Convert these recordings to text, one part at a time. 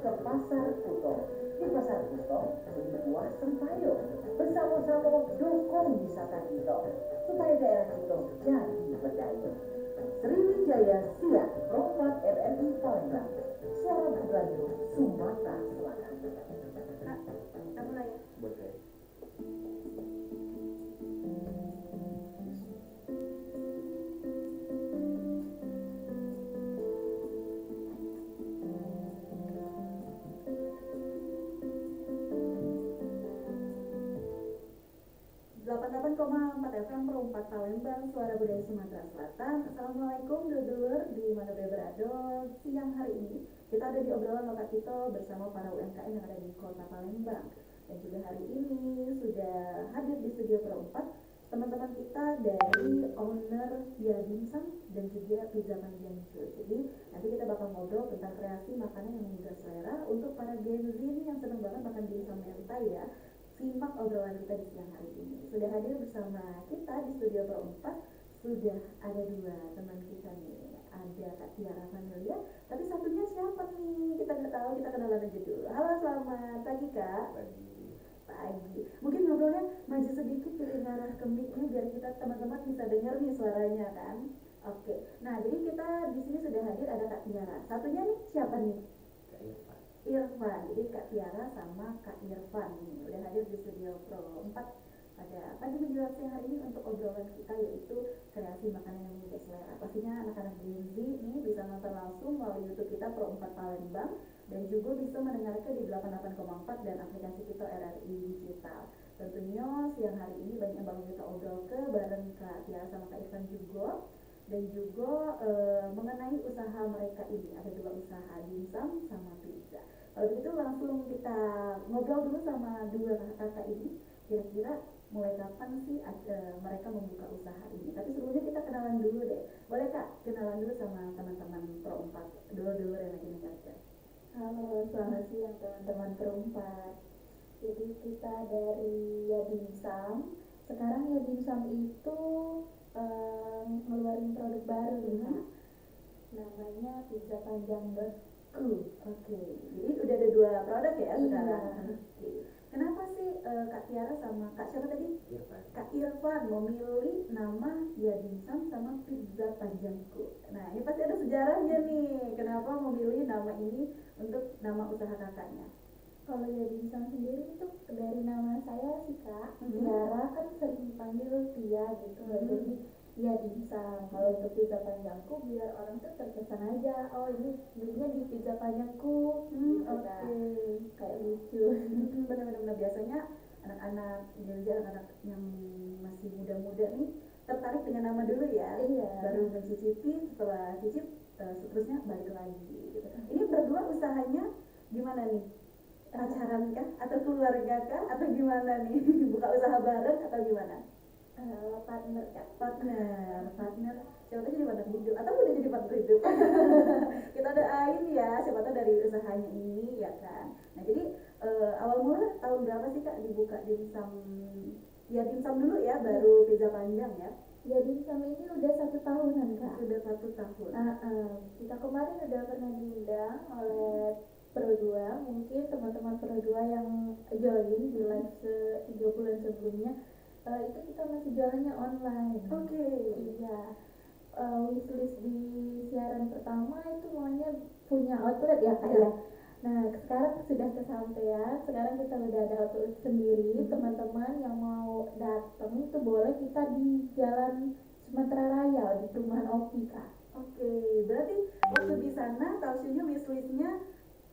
ke Pasar Kuto. Di Pasar Kuto, sebuah sempayung. Bersama-sama dukung wisata kita, supaya daerah kita jadi berdaya. Sriwijaya Siap Perempat RRI Palembang. Suara Budayu, Sumatera Selatan. Kak, kita mulai ya? Boleh. 88,4 FM Perempat Palembang, Suara Budaya Sumatera Selatan. Assalamualaikum dulur di mana berada. Siang hari ini kita ada di obrolan lokal kita bersama para UMKM yang ada di Kota Palembang. Dan juga hari ini sudah hadir di studio Perempat teman-teman kita dari owner Ya Dimsum dan juga Pizza Panjangku. Jadi nanti kita bakal ngobrol tentang kreasi makanan yang menggugah selera untuk para Gen Z yang seneng banget makan dimsum mentai ya. Simak obrolan kita di siang hari ini. Sudah hadir bersama kita di studio Perempat sudah ada dua teman kita nih. Ada Kak Tiara Familia, tapi satunya siapa nih? Kita nggak tahu, kita kenalan aja dulu. Halo, selamat pagi Kak. Pagi. Mungkin ngobrolnya maju sedikit ke arah ke mic-nya biar kita teman-teman bisa dengar nih suaranya kan. Oke. Nah, jadi kita di sini sudah hadir ada Kak Tiara. Satunya nih siapa nih? Irfan. Jadi Kak Tiara sama Kak Irfan nih udah hadir di studio Pro 4 pada pagi menjelang siang hari ini untuk obrolan kita yaitu kreasi makanan yang menggugah selera. Pastinya anak-anak Gen Z nih bisa nonton langsung melalui YouTube kita Pro 4 Palembang dan juga bisa mendengarkan di 88,4 dan aplikasi kita RRI Digital. Tentunya siang hari ini banyak yang bakal kita obrol ke bareng Kak Tiara sama Kak Irfan juga. Dan juga mengenai usaha mereka ini ada dua usaha, dimsum sama pizza. Kalau begitu langsung kita ngobrol dulu sama dua kakak ini. Kira-kira mulai kapan sih mereka membuka usaha ini? Tapi sebelumnya kita kenalan dulu deh. Boleh Kak kenalan dulu sama teman-teman Pro 4 dulu yang lagi mendengarkan. Halo, selamat siang teman-teman Perempat. Jadi kita dari Ya Dimsum. Sekarang Ya Dimsum itu ngeluarin produk baru nih, namanya Pizza Panjangku. Oke, jadi udah ada dua produk ya sekarang. Iya. Oke. Kenapa sih Kak Tiara sama Kak siapa tadi? Irfan. Kak Irfan memilih nama Ya Dimsum sama Pizza Panjangku. Nah, ini pasti ada sejarahnya nih. Kenapa memilih nama ini untuk nama usaha kakaknya? Kalau Ya Dimsum sendiri itu dari nama saya sih Kak. Tiara kan sering dipanggil Tia gitu. Jadi Ya Dimsum. Kalau untuk Pizza Panjangku biar orang tuh terkesan aja, oh ini belinya di Pizza Panjangku gitu Kak. Kayak lucu. Benar-benar biasanya anak-anak anak-anak yang masih muda-muda nih tertarik dengan nama dulu ya. Iya. Baru mencicipi, setelah cicip seterusnya balik lagi gitu. Ini berdua usahanya gimana nih? Pacaran kah? Atau keluarga kah? Atau gimana nih? Buka usaha bareng atau gimana? Partner Kak. Partner. Siapa tahu jadi partner hidup atau udah jadi partner hidup. Kita doain ya, siapa tahu dari usahanya ini ya kan. Nah jadi awal mula tahun berapa sih Kak dibuka dimsum? Ya dimsum dulu ya, baru pizza panjang ya. Ya Dimsum ini udah 1 tahunan Kak. Sudah 1 tahun. Kita kemarin udah pernah diundang oleh Pro 2, mungkin teman-teman Pro 2 yang join di live 3 bulan sebelumnya, itu kita masih jualannya online. Oke. Iya. Wishlist di siaran pertama itu maunya punya outlet ya Kak ya. Nah sekarang sudah kesampaian, sekarang kita udah ada outlet sendiri. Teman-teman yang mau datang itu boleh kita di Jalan Sumatera Raya di perumahan Opi Kak. Oke, berarti waktu di sana tausinya wishlistnya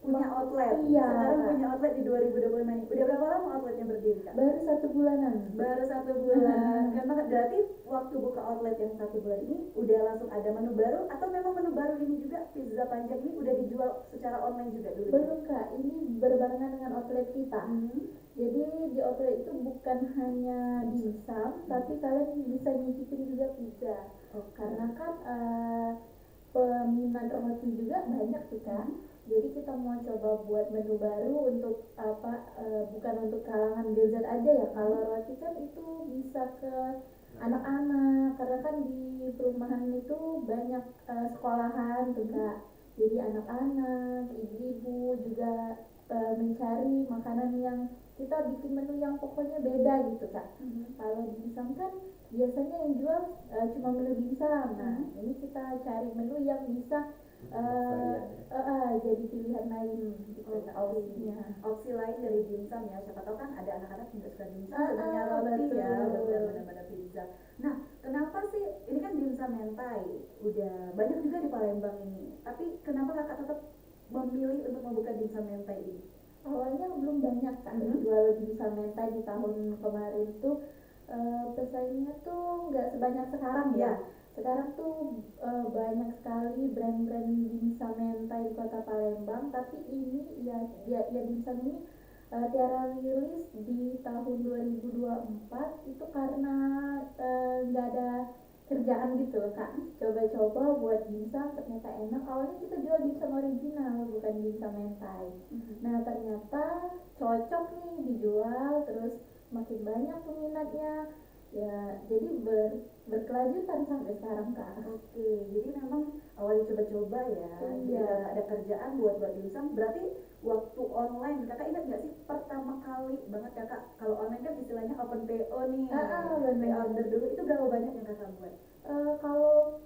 punya outlet. Iya. Sekarang punya outlet di 2025 ini. Udah berapa lama outletnya berdiri Kak? Baru 1 bulanan. Baru 1 bulan. Kan berarti waktu buka outlet yang 1 bulan ini udah langsung ada menu baru atau memang menu baru ini juga pizza panjang ini udah dijual secara online juga dulu? Belum Kak, ini berbarengan dengan outlet kita. Jadi di outlet itu bukan hanya dimsum, tapi kalian bisa nyicipin juga pizza. Karena kan peminat roti juga banyak sih Kak. Jadi kita mau coba buat menu baru untuk bukan untuk kalangan Gen Z aja ya. Kalau roti kan itu bisa ke anak-anak, karena kan di perumahan itu banyak sekolahan tuh Kak. Jadi anak-anak, ibu-ibu juga mencari makanan yang kita bikin menu yang pokoknya beda gitu Kak. Kalau dimsum kan biasanya yang jual cuma menu dimsum. Nah, ini kita cari menu yang bisa jadi pilihan lain gitu opsinya. Opsi lain dari dimsum ya, siapa tahu kan ada anak-anak yang suka dimsum sebenarnya roti ya, benar-benar pizza. Nah, kenapa sih ini kan dimsum mentai udah banyak juga di Palembang ini, tapi kenapa kakak tetap memilih untuk membuka dimsum mentai ini? Awalnya belum banyak Kak jual dimsum mentai di tahun kemarin tuh, pesaingnya tuh nggak sebanyak sekarang ya. Sekarang tuh banyak sekali brand-brand dimsum mentai di kota Palembang, tapi ini ya dimsum ini Tiara rilis di tahun 2024 itu karena nggak ada kerjaan gitu loh Kak. Coba-coba buat dimsum ternyata enak. Awalnya kita jual dimsum original bukan dimsum mentai. Nah ternyata cocok nih dijual, terus makin banyak peminatnya ya, jadi berkelanjutan sampai sekarang Kak. Oke, jadi memang awalnya coba-coba ya, Iya. Gak ada kerjaan buat dimsum. Berarti waktu online, kakak ingat gak sih pertama kali banget kakak, kalau online kan istilahnya open PO nih, pre-order dulu, itu berapa banyak yang kakak buat? Kalau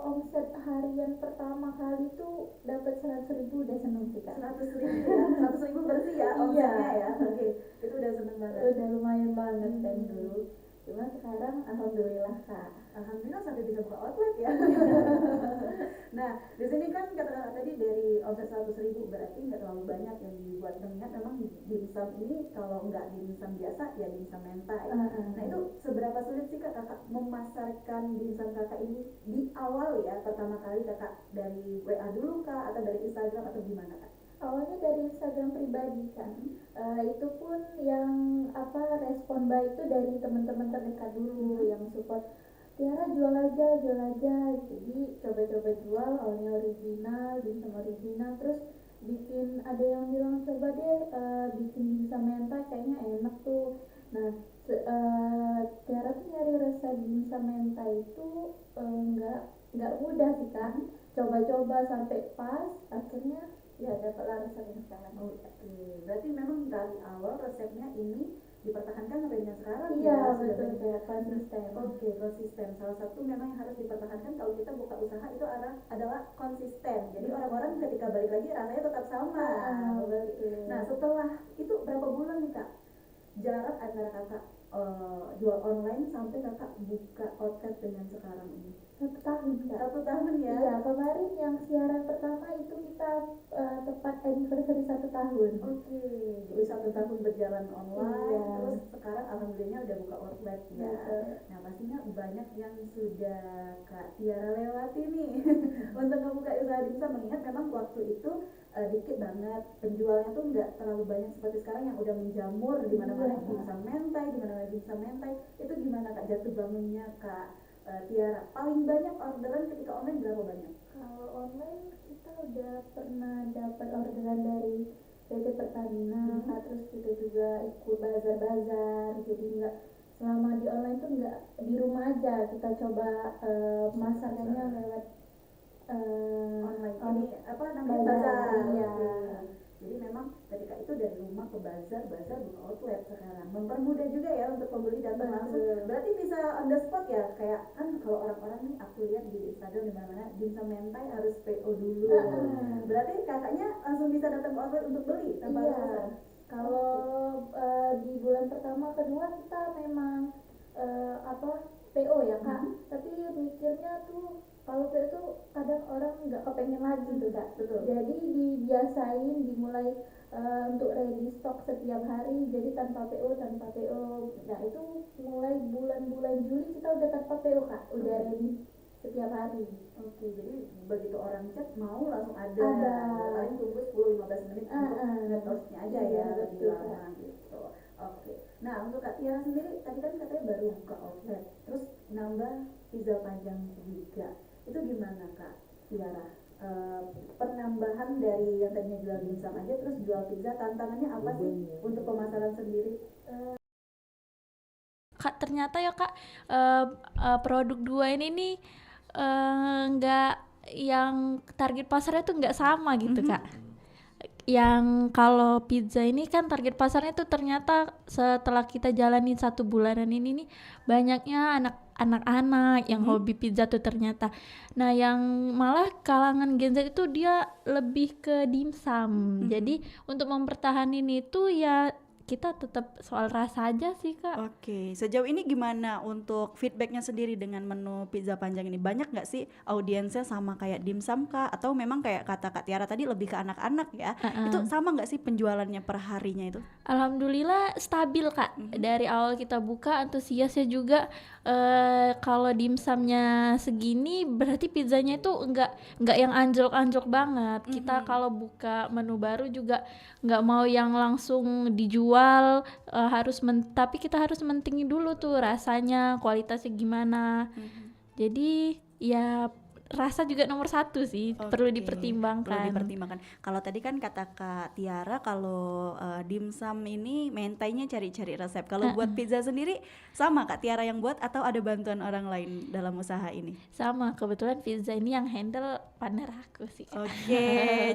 omset harian pertama kali tuh dapat 100.000 udah seneng sih Kak. 100.000 ya, 100.000 bersih ya omsetnya ya. Oke, itu udah seneng banget. Udah lumayan banget kan dulu. Cuma sekarang alhamdulillah Kak. Alhamdulillah sampai bisa buka outlet ya. Nah, di sini kan kata-kata tadi dari omset 100.000 berarti nggak terlalu banyak yang dibuat, mengingat memang dimsum ini kalau nggak dimsum biasa ya dimsum mentai. Nah itu seberapa sulit sih kakak memasarkan dimsum kakak ini di awal ya, pertama kali kakak dari WA dulu kak atau dari Instagram atau gimana kak? Awalnya dari Instagram pribadi kan. Itu pun yang respon baik itu dari teman-teman terdekat dulu yang support. Tiara jual aja. Jadi coba-coba jual awalnya original, dimsum original, terus bikin, ada yang bilang coba deh bikin dimsum mentai kayaknya enak tuh. Nah, Tiara tuh nyari resep dimsum mentai itu nggak mudah sih kan. Coba-coba sampai pas, akhirnya ya dapatlah resepnya sekarang. Oke, berarti memang dari awal resepnya ini dipertahankan sampai dengan sekarang Iya, ya. betul ya, konsisten. Oke, konsisten. Salah satu memang yang harus dipertahankan kalau kita buka usaha itu adalah konsisten. Jadi orang-orang ketika balik lagi rasanya tetap sama. Betul. Nah, setelah itu berapa bulan nih kak jarak antara kakak jual online sampai kakak buka outlet dengan sekarang ini? 1 tahun Kak. 1 tahun ya? Iya, kemarin yang siaran pertama itu kita tepat anniversary 1 tahun. Oke, jadi 1 tahun berjalan online, Iya. terus sekarang alhamdulillah udah buka outlet ya. Nah pastinya banyak yang sudah Kak Tiara lewati nih untuk ngebuka usaha dimsum, mengingat memang waktu itu dikit banget penjualnya tuh nggak terlalu banyak seperti sekarang yang udah menjamur di mana-mana. Dimsum mentai, di mana-mana dimsum mentai. Itu gimana Kak jatuh bangunnya Kak Tiara? Paling banyak orderan ketika online berapa banyak? Kalau online kita udah pernah dapat orderan dari PT Pertamina, terus kita juga ikut bazar-bazar, jadi nggak, selama di online tuh nggak di rumah aja, kita coba masarkannya lewat online. Ini apa namanya, bazar. Iya. Jadi memang ketika itu dari rumah ke bazar buka outlet sekarang mempermudah juga ya untuk pembeli datang langsung. Berarti bisa on the spot ya, kayak kan kalau orang-orang nih aku lihat di Instagram di mana-mana dimsum mentai harus PO dulu. Berarti kakaknya langsung bisa datang ke outlet untuk beli tanpa harus pesan. Kalau di bulan pertama kedua kita memang PO ya Kak, tapi mikirnya tuh kalau PO tuh kadang orang nggak kepengen lagi tuh Kak. Betul. Jadi dibiasain, dimulai untuk ready stock setiap hari, jadi tanpa PO. Nah itu mulai bulan-bulan Juli kita udah tanpa PO Kak, udah ready setiap hari. Oke, jadi begitu orang chat mau langsung ada. Paling tunggu 10-15 menit untuk ngetosnya aja ya, lebih lama gitu. Oke. Nah untuk Kak Tiara sendiri tadi kan katanya baru buka outlet, terus nambah pizza panjang juga. Itu gimana Kak Tiara? Penambahan dari yang tadinya jual dimsum aja terus jual pizza, tantangannya apa sih untuk pemasaran sendiri? Kak, ternyata ya Kak, produk dua ini nih nggak yang target pasarnya tuh nggak sama gitu Kak. Yang kalau pizza ini kan target pasarnya tuh ternyata setelah kita jalanin 1 bulanan ini nih banyaknya anak-anak yang hobi pizza tuh ternyata. Nah yang malah kalangan Gen Z itu dia lebih ke dimsum. Jadi untuk mempertahankan itu ya kita tetap soal rasa aja sih Kak. Oke, sejauh ini gimana untuk feedbacknya sendiri dengan menu pizza panjang ini? Banyak nggak sih audiensnya sama kayak dimsum kah? Atau memang kayak kata Kak Tiara tadi lebih ke anak-anak ya? Itu sama nggak sih penjualannya per harinya itu? Alhamdulillah stabil Kak. Dari awal kita buka antusiasnya juga. Kalau dimsumnya segini berarti pizzanya itu enggak yang anjlok-anjlok banget. Kita kalau buka menu baru juga nggak mau yang langsung dijual, tapi kita harus mentingin dulu tuh rasanya, kualitasnya gimana. Jadi ya rasa juga nomor 1 sih, perlu Oke, dipertimbangkan. perlu dipertimbangkan. Kalau tadi kan kata Kak Tiara kalau dimsum ini mentainya cari-cari resep. Kalau buat pizza sendiri sama Kak Tiara yang buat atau ada bantuan orang lain dalam usaha ini? Sama, kebetulan pizza ini yang handle partner aku sih Kak. Oke,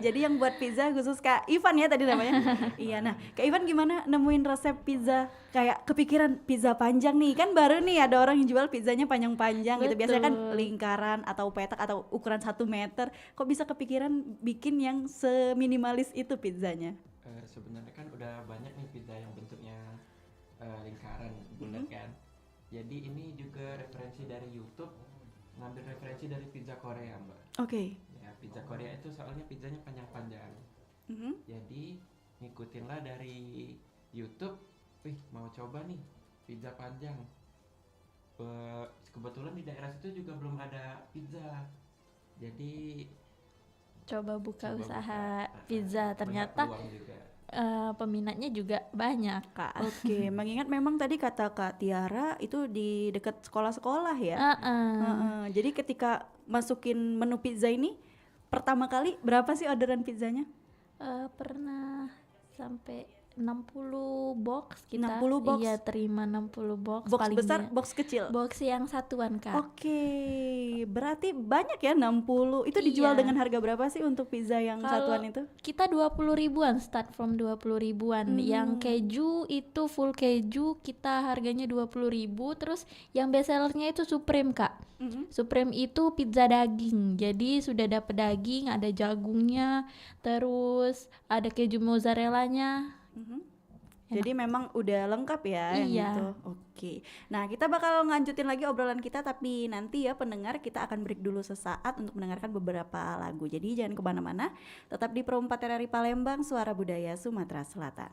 jadi yang buat pizza khusus Kak Ivan ya tadi namanya. Iya, nah Kak Ivan gimana nemuin resep pizza kayak kepikiran pizza panjang nih? Kan baru nih ada orang yang jual pizzanya panjang-panjang gitu. Biasanya kan Betul. lingkaran atau petak atau ukuran 1 meter. Kok bisa kepikiran bikin yang seminimalis itu pizzanya? Sebenarnya kan udah banyak nih pizza yang bentuknya lingkaran, bulat kan. Jadi ini juga referensi dari YouTube, ngambil referensi dari pizza Korea Mbak. Oke. Ya, pizza Korea itu soalnya pizzanya panjang-panjang. Jadi ngikutinlah dari YouTube, wih mau coba nih pizza panjang. Kebetulan di daerah situ juga belum ada pizza. Jadi Coba buka coba usaha buka, pizza, banyak ternyata peluang juga. peminatnya juga banyak Kak. Oke, mengingat memang tadi kata Kak Tiara itu di dekat sekolah-sekolah ya. Jadi ketika masukin menu pizza ini pertama kali berapa sih orderan pizzanya? Pernah sampai 60 box kita. 60 box? Iya, terima 60 box. Box paling besar, dia. box kecil? Box yang satuan Kak. Oke, berarti banyak ya 60. Itu dijual Iya. dengan harga berapa sih untuk pizza yang Kalau satuan itu? kita 20 ribuan, start from 20 ribuan. Yang keju itu full keju kita harganya 20 ribu. Terus yang best sellernya itu Supreme Kak. Supreme itu pizza daging. Jadi sudah dapat daging, ada jagungnya, terus ada keju mozzarellanya. Jadi memang udah lengkap ya yang Iya. itu. Oke. Nah, kita bakal nganjutin lagi obrolan kita, tapi nanti ya pendengar kita akan break dulu sesaat untuk mendengarkan beberapa lagu. Jadi jangan kemana-mana, tetap di Pro 4 RRI Palembang, Suara Budaya Sumatera Selatan.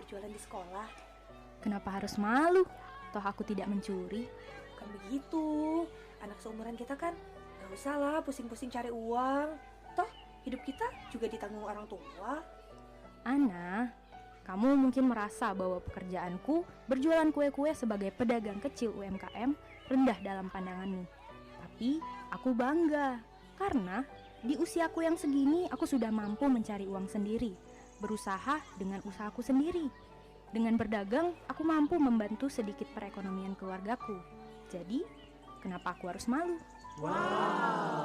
berjualan di sekolah. Kenapa harus malu? Toh aku tidak mencuri. Bukan begitu. Anak seumuran kita kan gak usah lah pusing-pusing cari uang. Toh hidup kita juga ditanggung orang tua. Ana, kamu mungkin merasa bahwa pekerjaanku berjualan kue-kue sebagai pedagang kecil UMKM rendah dalam pandanganmu. Tapi aku bangga karena di usiaku yang segini aku sudah mampu mencari uang sendiri, berusaha dengan usahaku sendiri. Dengan berdagang, aku mampu membantu sedikit perekonomian keluargaku. Jadi, kenapa aku harus malu?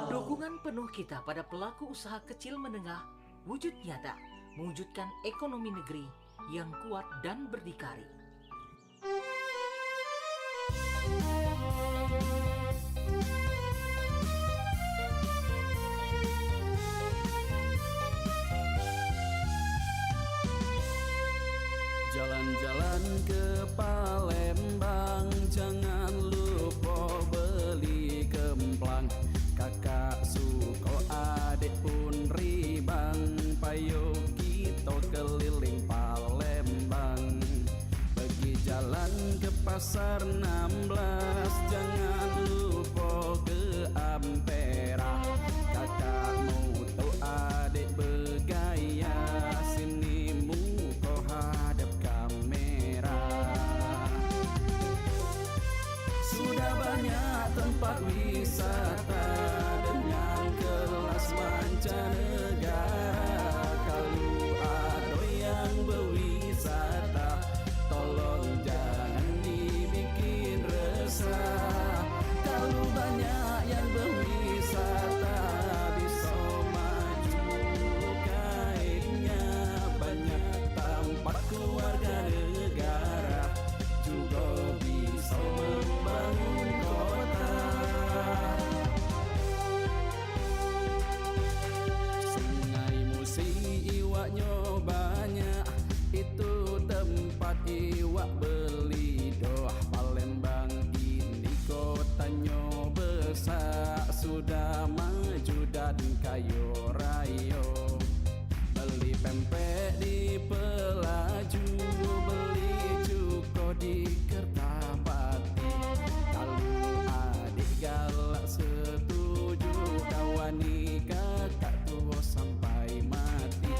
Dukungan penuh kita pada pelaku usaha kecil menengah wujud nyata, mewujudkan ekonomi negeri yang kuat dan berdikari. Jalan-jalan ke Palembang, jangan lupa beli kemplang. Kakak suko adik pun ribang, payo kita keliling Palembang. Pergi jalan ke pasar 16, jangan lupa ke Ampera. Kakak moto adik bergaya, sini muka hadap kamera. Sudah banyak tempat wisata dengan kelas mancanegara. Kalau ada yang berwisata, tolong jangan dibikin resah. Kalau banyak yang berwisata, bisa maju kainnya. Banyak tempat keluarga negara juga bisa membangun kota. Sungai Musi iwaknya banyak, itu tempat iwak beli doh. Palembang ini kotanya besar, sudah maju dan kayo rayo. Beli pempek di Pelaju, beli cuko di Kertapati. Kalau adik galak setuju, kawani kakak tua sampai mati.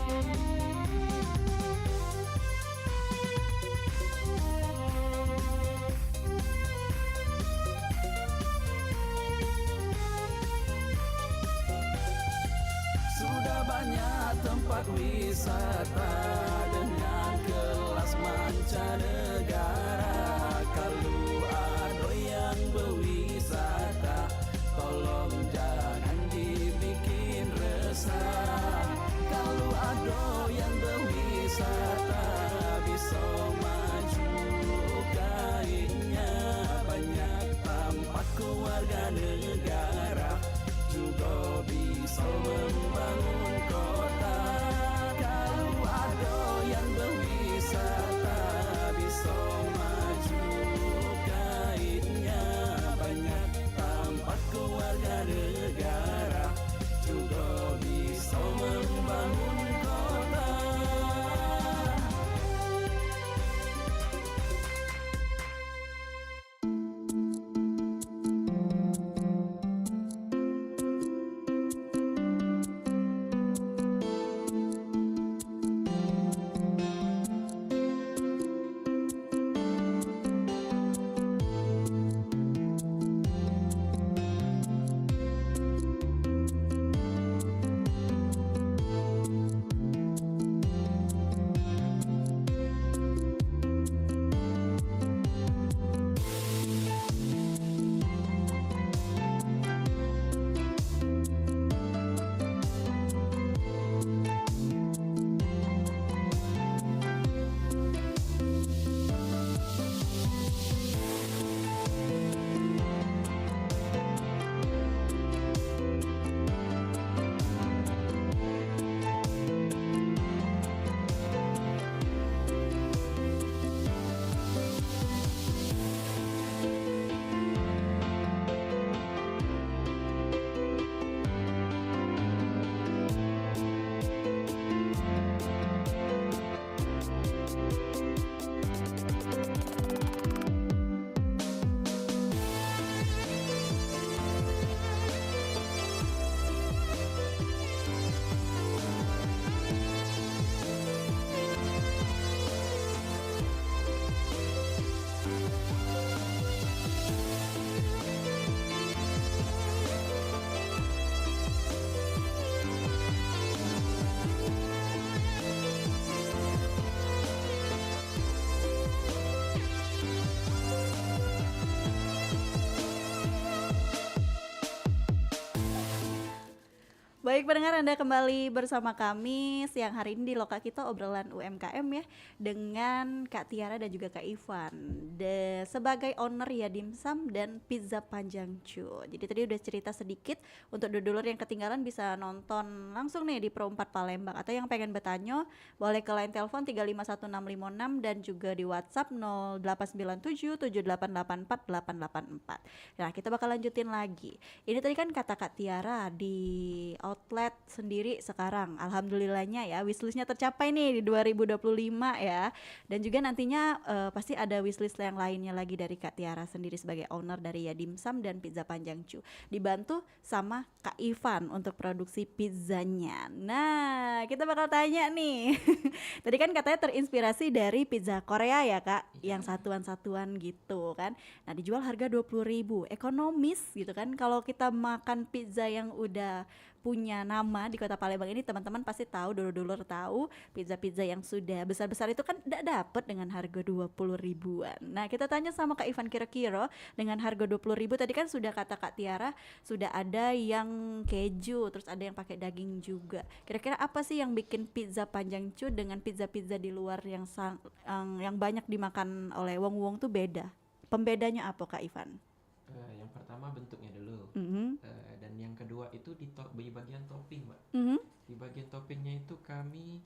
Baik pendengar, Anda kembali bersama kami siang hari ini di Loka Kita obrolan UMKM ya, dengan Kak Tiara dan juga Kak Ivan sebagai owner ya Dimsum dan Pizza Panjang Cu. Jadi tadi udah cerita sedikit, untuk dulur yang ketinggalan bisa nonton langsung nih di Pro 4 Palembang, atau yang pengen bertanya boleh ke line telepon 351656 dan juga di WhatsApp 08977884 884. Nah, kita bakal lanjutin lagi. Ini tadi kan kata Kak Tiara di outlet sendiri sekarang alhamdulillahnya ya wishlistnya tercapai nih di 2025 ya, dan juga nantinya pasti ada wishlist yang lainnya lagi dari Kak Tiara sendiri sebagai owner dari ya Dimsum dan Pizza Panjang Cu, dibantu sama Kak Ivan untuk produksi pizzanya. Nah, kita bakal tanya nih tadi kan katanya terinspirasi dari pizza Korea ya Kak, yang satuan-satuan gitu kan. Nah, dijual harga 20.000, ekonomis gitu kan. Kalau kita makan pizza yang udah punya nama di Kota Palembang ini, teman-teman pasti tahu, dulur-dulur tahu pizza-pizza yang sudah besar-besar itu kan tidak dapat dengan harga 20.000-an. Nah, kita tanya sama Kak Ivan, kira-kira dengan harga 20.000 tadi kan sudah kata Kak Tiara sudah ada yang keju, terus ada yang pakai daging juga. Kira-kira apa sih yang bikin Pizza Panjang Cu dengan pizza-pizza di luar yang banyak dimakan oleh wong-wong tuh beda? Pembedanya apa Kak Ivan? Yang pertama bentuknya dulu, dan yang kedua itu di bagian topping, Mbak. Di bagian toppingnya itu kami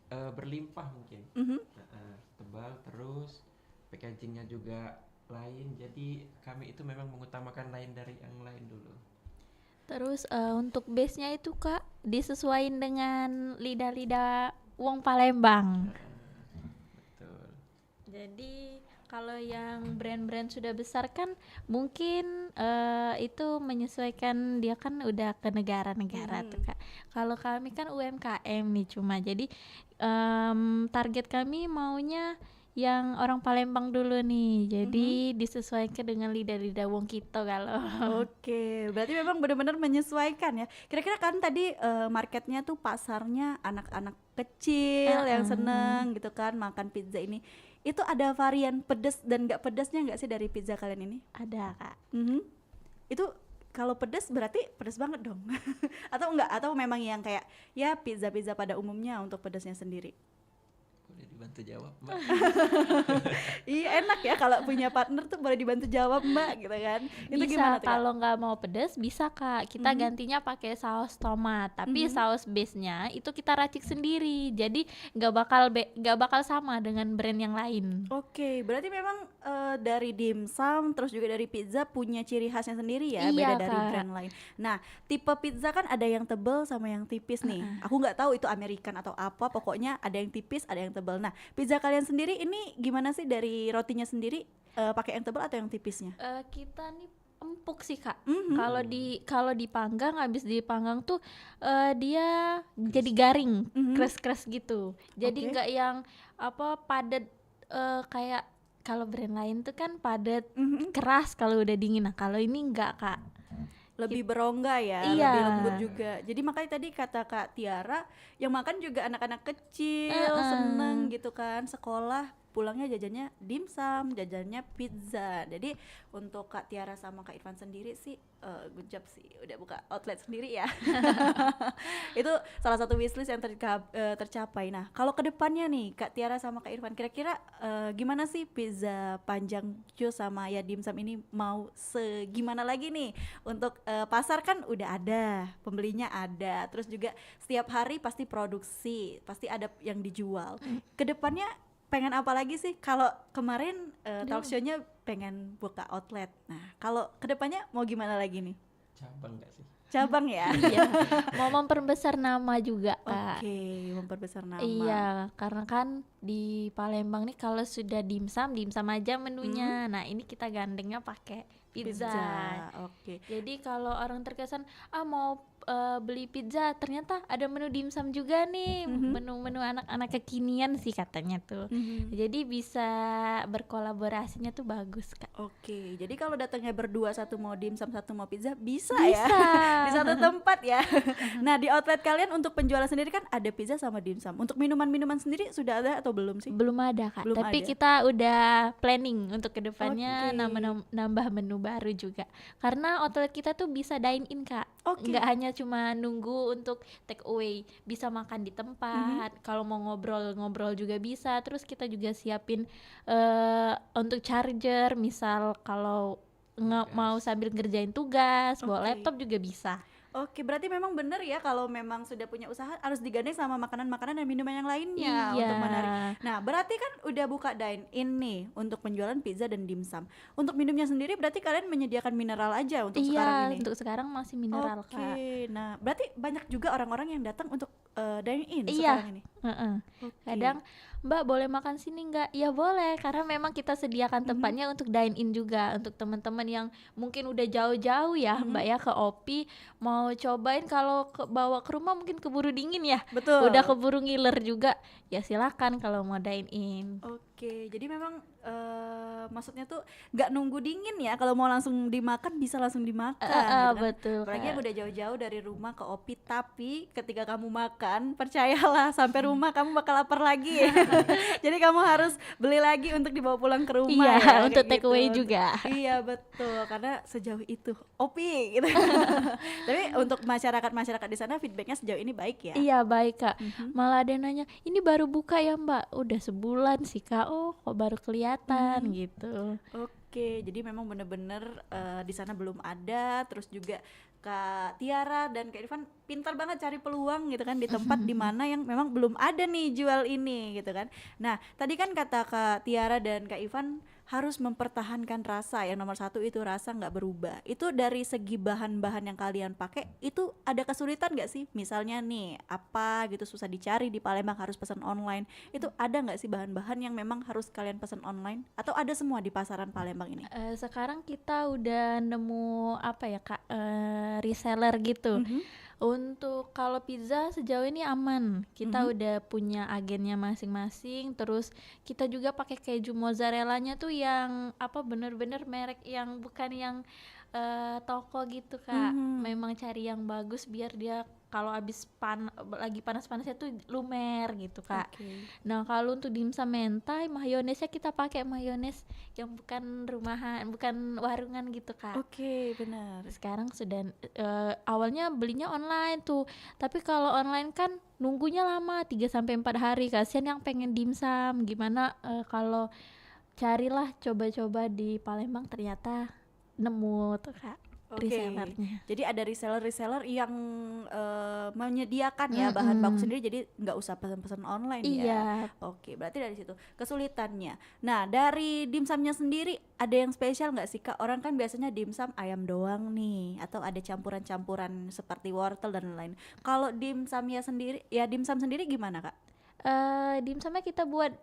berlimpah mungkin, tebal, terus packagingnya juga lain. Jadi kami itu memang mengutamakan lain dari yang lain dulu. Terus untuk base-nya itu Kak disesuaikan dengan lidah-lidah wong Palembang. Betul. Jadi kalau yang brand-brand sudah besar kan mungkin itu menyesuaikan, dia kan udah ke negara-negara tuh Kak. Kalau kami kan UMKM nih cuma, jadi target kami maunya yang orang Palembang dulu nih, jadi disesuaikan dengan lidah-lidah wong kita kalau. Oke, berarti memang benar-benar menyesuaikan ya. Kira-kira kan tadi marketnya tuh pasarnya anak-anak kecil yang seneng gitu kan makan pizza ini. Itu ada varian pedas dan nggak pedasnya nggak sih dari pizza kalian ini? Ada Kak. Itu kalau pedas berarti pedas banget dong. Atau enggak? Atau memang yang kayak ya pizza-pizza pada umumnya untuk pedasnya sendiri? Boleh dibantu jawab, Mbak? Iya, enak ya kalau punya partner tuh boleh dibantu jawab Mbak gitu kan. Itu Bisa, gimana tuh, Kak? kalau nggak mau pedas bisa Kak, kita gantinya pakai saus tomat, tapi saus base-nya itu kita racik sendiri, jadi nggak bakal sama dengan brand yang lain. Oke, berarti memang dari dimsum terus juga dari pizza punya ciri khasnya sendiri ya, Iya, beda dari Kak. brand lain. Nah, tipe pizza kan ada yang tebel sama yang tipis nih. Aku nggak tahu itu American atau apa, pokoknya ada yang tipis, ada yang tebel. Nah, pizza kalian sendiri ini gimana sih dari rotinya sendiri? Pakai yang tebel atau yang tipisnya? Kita nih empuk sih Kak. Kalau dipanggang, habis dipanggang tuh dia jadi garing, keras-keras gitu. Jadi nggak yang padat kayak kalau brand lain tuh kan padat, keras kalau udah dingin. Nah, kalau ini enggak Kak. Lebih berongga ya, Iya. lebih lembut juga. Jadi makanya tadi kata Kak Tiara, yang makan juga anak-anak kecil, seneng gitu kan, sekolah pulangnya jajannya dimsum, jajannya pizza. Jadi untuk Kak Tiara sama Kak Irfan sendiri sih good job sih, udah buka outlet sendiri ya. Itu salah satu wishlist yang tercapai. Nah, kalau kedepannya nih Kak Tiara sama Kak Irfan, kira-kira gimana sih Pizza Panjang Cu sama ya dimsum ini mau segimana lagi nih? Untuk pasar kan udah ada, pembelinya ada, terus juga setiap hari pasti produksi, pasti ada yang dijual. Kedepannya pengen apa lagi sih? Kalau kemarin talk show-nya pengen buka outlet. Nah, kalau kedepannya mau gimana lagi nih? Cabang nggak sih? Cabang ya? Iya, mau memperbesar nama juga Kak. Oke, memperbesar nama. Iya, karena kan di Palembang nih kalau sudah dimsum aja menunya. Nah, ini kita gandengnya pakai pizza. Oke. Jadi kalau orang terkesan mau beli pizza, ternyata ada menu dimsum juga nih, menu-menu anak-anak kekinian sih katanya tuh. Jadi bisa berkolaborasinya tuh bagus Kak. Oke, jadi kalau datangnya berdua, satu mau dimsum, satu mau pizza, bisa. Bisa. Ya? Di satu tempat ya. Nah, di outlet kalian untuk penjualan sendiri kan ada pizza sama dimsum. Untuk minuman-minuman sendiri sudah ada atau belum sih? Belum ada Kak, Belum tapi ada. kita udah planning untuk kedepannya nambah menu baru juga. Karena outlet kita tuh bisa dine in, Kak. Nggak hanya cuma nunggu untuk take away, bisa makan di tempat. Kalau mau ngobrol-ngobrol juga bisa. Terus kita juga siapin untuk charger, misal kalau mau sambil ngerjain tugas, bawa laptop juga bisa. Oke, berarti memang benar ya kalau memang sudah punya usaha harus digandeng sama makanan-makanan dan minuman yang lainnya untuk menarik. Nah, berarti kan udah buka dine in nih untuk penjualan pizza dan dimsum. Untuk minumnya sendiri berarti kalian menyediakan mineral aja untuk sekarang ini? Iya, untuk sekarang masih mineral, Kak. Oke, nah berarti banyak juga orang-orang yang datang untuk dine in sekarang ini? Kadang, Mbak boleh makan sini nggak? Ya boleh, karena memang kita sediakan tempatnya untuk dine in juga. Untuk teman-teman yang mungkin udah jauh-jauh ya Mbak ya ke OPI, mau cobain kalau bawa ke rumah mungkin keburu dingin ya. Betul. Udah keburu ngiler juga, ya silakan kalau mau dine in. Oke, jadi memang maksudnya tuh nggak nunggu dingin ya, kalau mau langsung dimakan bisa langsung dimakan gitu kan. Betul, apalagi yang udah jauh-jauh dari rumah ke OPI, tapi ketika kamu makan percayalah sampai rumah kamu bakal lapar lagi. Jadi kamu harus beli lagi untuk dibawa pulang ke rumah. Iya, untuk take away juga. Iya betul, karena sejauh itu OPI gitu. Tapi untuk masyarakat di sana feedbacknya sejauh ini baik ya? Iya baik, Kak. Malah ada yang nanya, ini baru buka ya Mbak? Udah sebulan sih, Kak. Oh kok baru kelihatan gitu. Oke, jadi memang bener-bener di sana belum ada. Terus juga Kak Tiara dan Kak Irfan pintar banget cari peluang gitu kan di tempat di mana yang memang belum ada nih jual ini gitu kan. Nah tadi kan kata Kak Tiara dan Kak Irfan harus mempertahankan rasa, yang nomor satu itu rasa nggak berubah. Itu dari segi bahan-bahan yang kalian pakai itu ada kesulitan nggak sih? Misalnya nih apa gitu susah dicari di Palembang harus pesan online, itu ada nggak sih bahan-bahan yang memang harus kalian pesan online atau ada semua di pasaran Palembang ini? Sekarang kita udah nemu apa ya Kak, reseller gitu. Untuk kalau pizza sejauh ini aman, kita udah punya agennya masing-masing. Terus kita juga pakai keju mozzarellanya tuh yang apa bener-bener merek yang bukan yang toko gitu Kak. Memang cari yang bagus biar dia kalau habis lagi panas-panasnya tuh lumer gitu Kak. Nah kalau untuk dimsum mentai, mayonesnya kita pakai mayones yang bukan rumahan, bukan warungan gitu Kak. Oke, benar. Sekarang sudah awalnya belinya online tuh, tapi kalau online kan nunggunya lama 3-4 hari. Kasihan yang pengen dimsum. Gimana kalau carilah coba-coba di Palembang, ternyata nemu tuh Kak. Resellernya. Jadi ada reseller ya menyediakan ya bahan baku sendiri, jadi nggak usah pesan-pesan online ya. Oke, berarti dari situ kesulitannya. Nah dari dimsumnya sendiri ada yang spesial nggak sih Kak? Orang kan biasanya dimsum ayam doang nih, atau ada campuran-campuran seperti wortel dan lain-lain. Kalau dimsum sendiri gimana Kak? Dimsumnya kita buat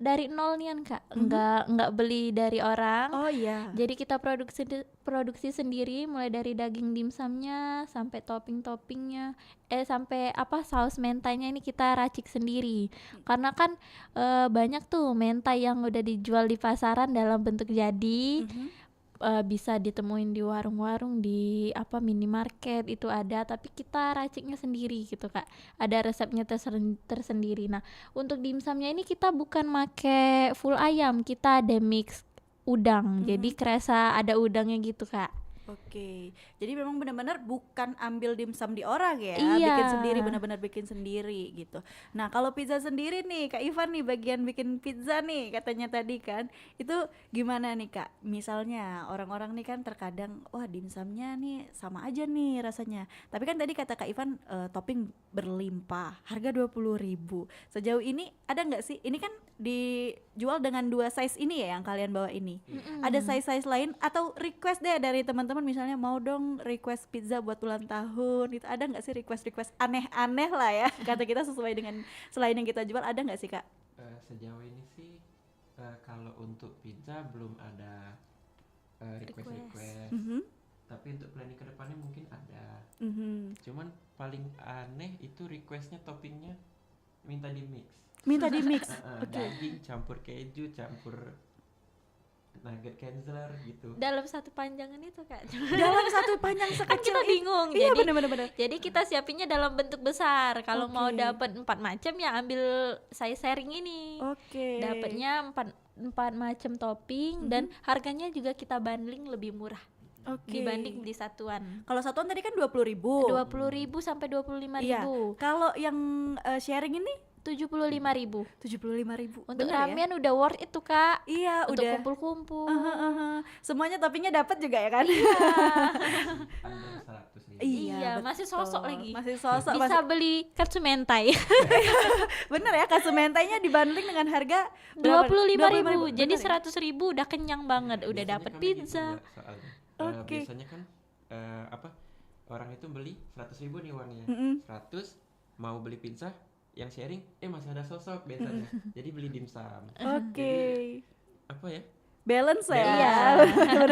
dari nol nian Kak, nggak beli dari orang. Oh iya. Jadi kita produksi sendiri, mulai dari daging dimsumnya sampai topping-toppingnya, sampai saus mentainya ini kita racik sendiri. Karena kan banyak tuh mentai yang udah dijual di pasaran dalam bentuk jadi. Bisa ditemuin di warung-warung, di minimarket itu ada, tapi kita raciknya sendiri gitu Kak. Ada resepnya tersendiri. Nah, untuk dimsumnya ini kita bukan make full ayam, kita ada mix udang. Jadi kerasa ada udangnya gitu Kak. Oke, jadi memang benar-benar bukan ambil dimsum di orang ya, benar-benar bikin sendiri gitu. Nah kalau pizza sendiri nih Kak Ivan nih, bagian bikin pizza nih katanya tadi kan, itu gimana nih Kak? Misalnya orang-orang nih kan terkadang wah dimsumnya nih sama aja nih rasanya, tapi kan tadi kata Kak Ivan topping berlimpah, harga 20.000. Sejauh ini ada nggak sih? Ini kan dijual dengan 2 size ini ya yang kalian bawa ini. Ada size-size lain atau request deh dari teman-teman, misalnya mau dong request pizza buat ulang tahun, itu ada nggak sih request aneh-aneh lah ya kata kita sesuai dengan selain yang kita jual, ada nggak sih Kak? Sejauh ini sih kalau untuk pizza belum ada request. Tapi untuk planning ke depannya mungkin ada. Cuman paling aneh itu requestnya toppingnya minta di mix. Minta di mix. Daging campur keju campur nugget cancer gitu. Dalam satu panjangan itu Kak. Dalam satu panjang Kan sekecil kita bingung. Iya, Jadi bener. jadi kita siapinnya dalam bentuk besar. Kalau mau Oke. dapat 4 macam ya ambil saya sharing ini. Oke. Dapatnya 4 macam topping dan harganya juga kita bundling lebih murah Oke. dibanding beli satuan. Kalau satuan tadi kan 20.000. 20.000 sampai 25.000. Iya. Kalau yang sharing ini 75.000. 75.000. Untuk Bener ya? ramen udah worth itu Kak. Iya, Untuk udah. kumpul-kumpul. Semuanya toppingnya dapat juga ya kan? Under 100 ribu. Iya, betul. masih sosok lagi. Masih sosok. Bisa beli katsu mentai. Bener ya, katsu mentainya dibanding dengan harga 25.000. Jadi bener ya? 100.000 udah kenyang banget, udah Biasanya dapat kami pizza. gitu, Mbak, soalnya. Oke. Biasanya kan orang itu beli 100.000 nih uangnya. 100 mau beli pizza, yang sharing masih ada sosok biasanya. Jadi beli dimsum. Oke. Apa ya? Balance ya. Iya.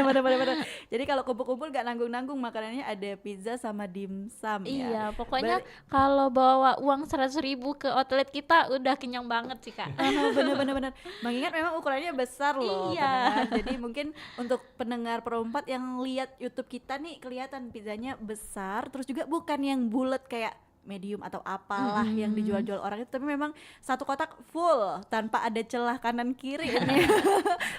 Bener. Jadi kalau kumpul-kumpul gak nanggung-nanggung makanannya ada pizza sama dimsum ya. Iya, pokoknya kalau bawa uang 100.000 ke outlet kita udah kenyang banget sih Kak. Bener. Mengingat memang ukurannya besar loh. Iya. pendengar. Jadi mungkin untuk pendengar perempat yang lihat YouTube kita nih kelihatan pizzanya besar, terus juga bukan yang bulat kayak medium atau apalah yang dijual-jual orang itu, tapi memang satu kotak full tanpa ada celah kanan kiri ini.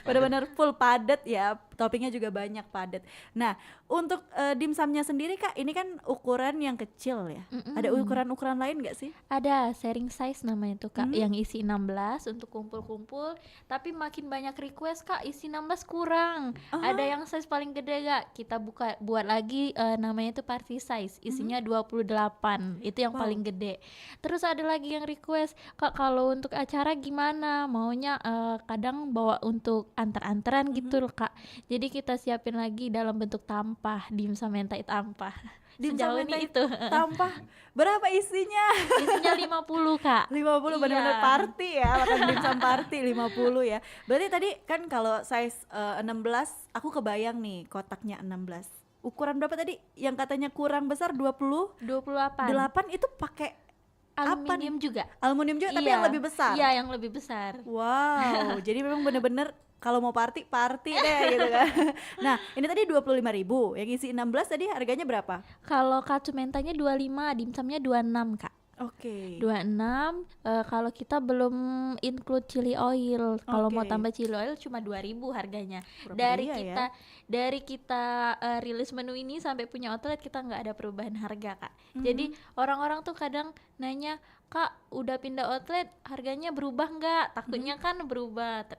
Benar-benar full padat ya, toppingnya juga banyak padat. Nah untuk dimsumnya sendiri Kak, ini kan ukuran yang kecil ya. Ada ukuran-ukuran lain nggak sih? Ada sharing size namanya itu Kak, yang isi 16 untuk kumpul-kumpul. Tapi makin banyak request Kak, isi 16 kurang. Ada yang size paling gede Kak, kita buat lagi namanya itu party size, isinya 28. Itu yang paling gede. Terus ada lagi yang request, Kak kalau untuk acara gimana? Maunya kadang bawa untuk antar-antaran gitu loh Kak. Jadi kita siapin lagi dalam bentuk tampah, dimsum mentai tampah. Sejauh ini itu Tampah. Berapa isinya? Isinya 50 Kak. 50 benar-benar Iya. party ya, makan dimsum party 50 ya. Berarti tadi kan kalau size 16 aku kebayang nih kotaknya 16. Ukuran berapa tadi? Yang katanya kurang besar 28 itu pakai aluminium juga. Aluminium juga tapi yang lebih besar. Iya, yang lebih besar. Wow, jadi memang bener-bener kalau mau party deh gitu kan. Nah, ini tadi 25.000, yang isi 16 tadi harganya berapa? Kalau katsu mentanya 25, dimsumnya 26 Kak. Oke. 26, kalau kita belum include chili oil. Kalau mau Oke. tambah chili oil cuma 2.000 harganya. Pura-pura Dari iya kita dari kita rilis menu ini sampai punya outlet kita nggak ada perubahan harga Kak. Jadi orang-orang tuh kadang nanya, Kak udah pindah outlet harganya berubah nggak? Takutnya kan berubah.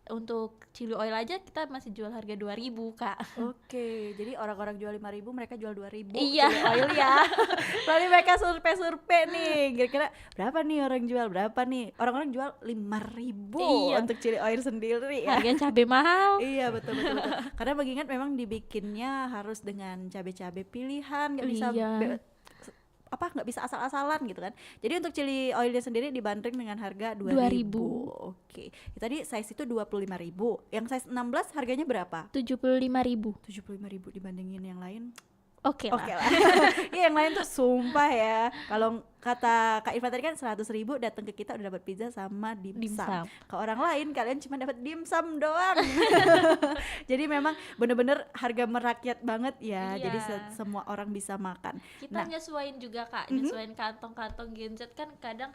Untuk chili oil aja kita masih jual harga 2.000 Kak. Oke, jadi orang-orang jual 5.000, mereka jual 2.000 Iya. chili oil ya. Lalu mereka survei nih, kira-kira berapa nih orang jual, berapa nih? Orang-orang jual 5.000 Iya. untuk chili oil sendiri ya. Harga cabai mahal. Iya betul. Karena mengingat memang dibikinnya harus dengan cabai-cabai pilihan, nggak bisa Iya. nggak bisa asal-asalan gitu kan. Jadi untuk chili oilnya sendiri dibanding dengan harga 2.000. Oke. Tadi size itu 25.000. Yang size 16 harganya berapa? 75.000. 75.000 dibandingin yang lain. Oke lah. Iya, yang lain tuh sumpah ya. Kalau kata Kak Irfan tadi kan 100.000 datang ke kita udah dapat pizza sama dimsum. Ke orang lain kalian cuma dapat dimsum doang. Jadi memang bener-bener harga merakyat banget ya. Iya. Jadi semua orang bisa makan. Kita nyesuain juga Kak, nyesuain kantong-kantong Gen Z kan kadang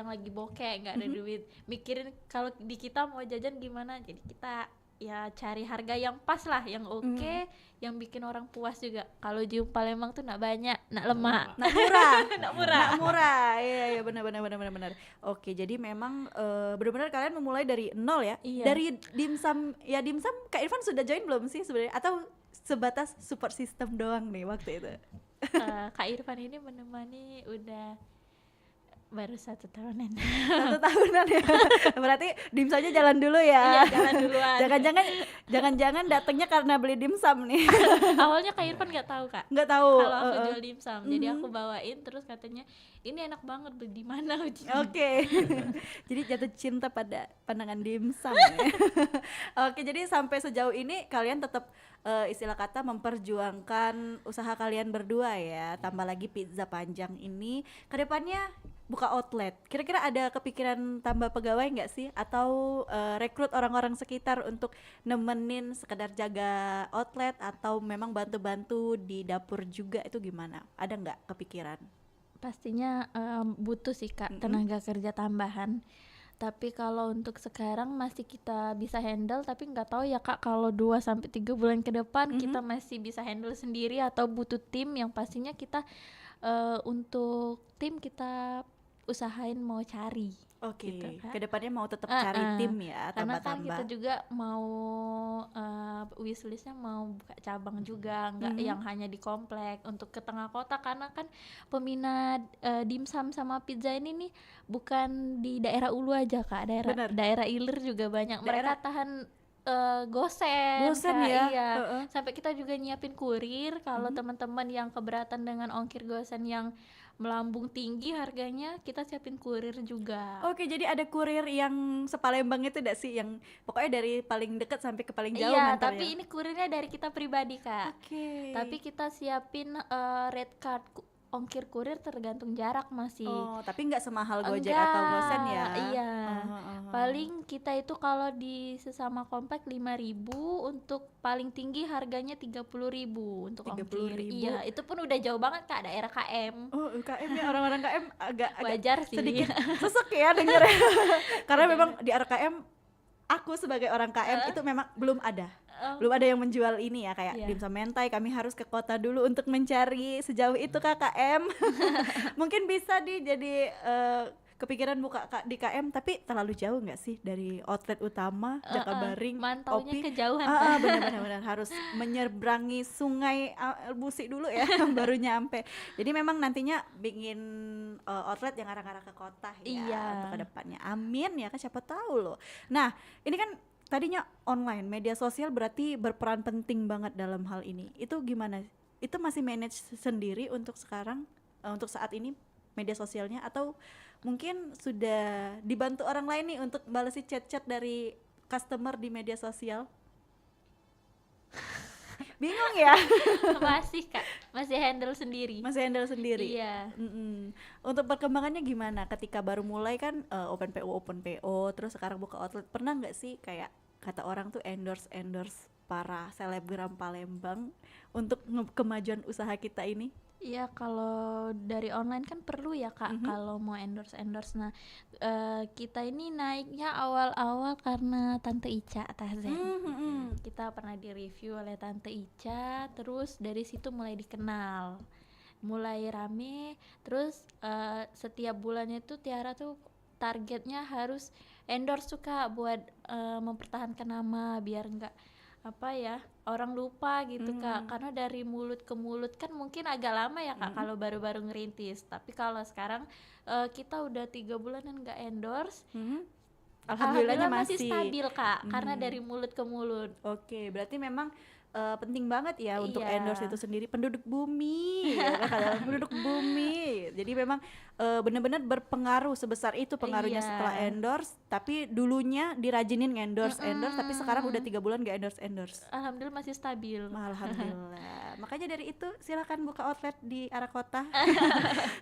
lagi bokeh nggak ada duit, mikirin kalau di kita mau jajan gimana, jadi kita ya cari harga yang pas lah, yang oke, yang bikin orang puas juga. Kalau di Palembang tuh nak banyak, nak lemak, nak murah, nak murah. Iya benar. Oke, jadi memang benar-benar kalian memulai dari nol ya. Iya. Dari dimsum Kak Irfan sudah join belum sih sebenarnya, atau sebatas support system doang nih waktu itu? Kak Irfan ini menemani udah baru 1 tahunan. 1 tahunan ya. Berarti dimsumnya jalan dulu ya. Iya, jalan duluan. Jangan-jangan datangnya karena beli dimsum nih. Awalnya Kak Irfan nggak tahu Kak. Nggak tahu. Kalau aku jual dimsum, jadi aku bawain terus katanya ini enak banget, beli di mana? Oke. Jadi jatuh cinta pada pandangan dimsum ya. Oke, jadi sampai sejauh ini kalian tetap istilah kata memperjuangkan usaha kalian berdua ya, tambah lagi Pizza Panjang ini kedepannya buka outlet. Kira-kira ada kepikiran tambah pegawai nggak sih, atau rekrut orang-orang sekitar untuk nemenin sekedar jaga outlet, atau memang bantu-bantu di dapur juga, itu gimana? Ada nggak kepikiran? Pastinya butuh sih Kak tenaga kerja tambahan. Tapi kalau untuk sekarang masih kita bisa handle, tapi nggak tahu ya Kak kalau 2-3 bulan ke depan kita masih bisa handle sendiri atau butuh tim. Yang pastinya kita untuk tim kita usahain mau cari. Oke, gitu, Kak. kedepannya mau tetap cari tim ya, Karena kan tambah-tambah. kita juga mau wishlistnya mau buka cabang juga, nggak yang hanya di komplek untuk ke tengah kota, karena kan peminat dimsum sama pizza ini nih bukan di daerah Ulu aja Kak, daerah Ilir juga banyak. Mereka tahan gosen Kak, ya. iya. Sampai kita juga nyiapin kurir kalau teman-teman yang keberatan dengan ongkir gosen yang melambung tinggi harganya, kita siapin kurir juga. Oke, jadi ada kurir yang sepalembang itu enggak sih, yang pokoknya dari paling dekat sampai ke paling jauh Iya, ngantarnya? tapi ini kurirnya dari kita pribadi Kak. Oke. Tapi kita siapin red card ongkir kurir tergantung jarak masih. Oh, tapi nggak semahal Gojek atau Gosen ya? Iya. Paling kita itu kalau di sesama komplek 5.000, untuk paling tinggi harganya 30.000 untuk ongkir. Iya, itu pun udah jauh banget Kak, daerah KM. Oh, KM ya, orang-orang KM agak wajar sih. Sedikit sesek ya dengernya. Karena memang di area KM, aku sebagai orang KM itu memang belum ada. Belum ada yang menjual ini ya, kayak dimsum mentai. Kami harus ke kota dulu untuk mencari sejauh itu KM. Mungkin bisa jadi kepikiran buka di KM, tapi terlalu jauh nggak sih dari outlet utama Jakabaring? Mantaunya Opi kejauhan. Benar-benar harus menyeberangi sungai Busi dulu ya baru nyampe. Jadi memang nantinya bikin outlet yang arah-arah ke kota ya untuk kedepannya. Amin ya kan, siapa tahu loh. Nah ini kan tadinya online, media sosial berarti berperan penting banget dalam hal ini. Itu gimana? Itu masih manage sendiri untuk sekarang, untuk saat ini media sosialnya, atau mungkin sudah dibantu orang lain nih untuk balesi chat-chat dari customer di media sosial? Bingung ya? Masih Kak, masih handle sendiri. Iya. Untuk perkembangannya gimana ketika baru mulai kan, open PO, terus sekarang buka outlet. Pernah nggak sih kayak kata orang tuh endorse para selebgram Palembang untuk kemajuan usaha kita ini? Iya, kalau dari online kan perlu ya Kak, kalau mau endorse. Nah, kita ini naiknya awal-awal karena Tante Ica Tazen. Kita pernah di-review oleh Tante Ica, terus dari situ mulai dikenal, mulai rame. Terus setiap bulannya tuh Tiara tuh targetnya harus endorse tuh Kak, buat mempertahankan nama, biar enggak orang lupa gitu Kak, karena dari mulut ke mulut kan mungkin agak lama ya Kak kalau baru-baru ngerintis. Tapi kalau sekarang kita udah 3 bulanan nggak endorse, Alhamdulillah masih stabil Kak, karena dari mulut ke mulut. Oke, berarti memang penting banget ya untuk endorse itu sendiri, penduduk bumi ya kan, penduduk bumi. Jadi memang benar-benar berpengaruh sebesar itu pengaruhnya setelah endorse. Tapi dulunya dirajinin endorse, tapi sekarang udah 3 bulan gak endorse. Alhamdulillah masih stabil. Alhamdulillah. Makanya dari itu silakan buka outlet di arah kota.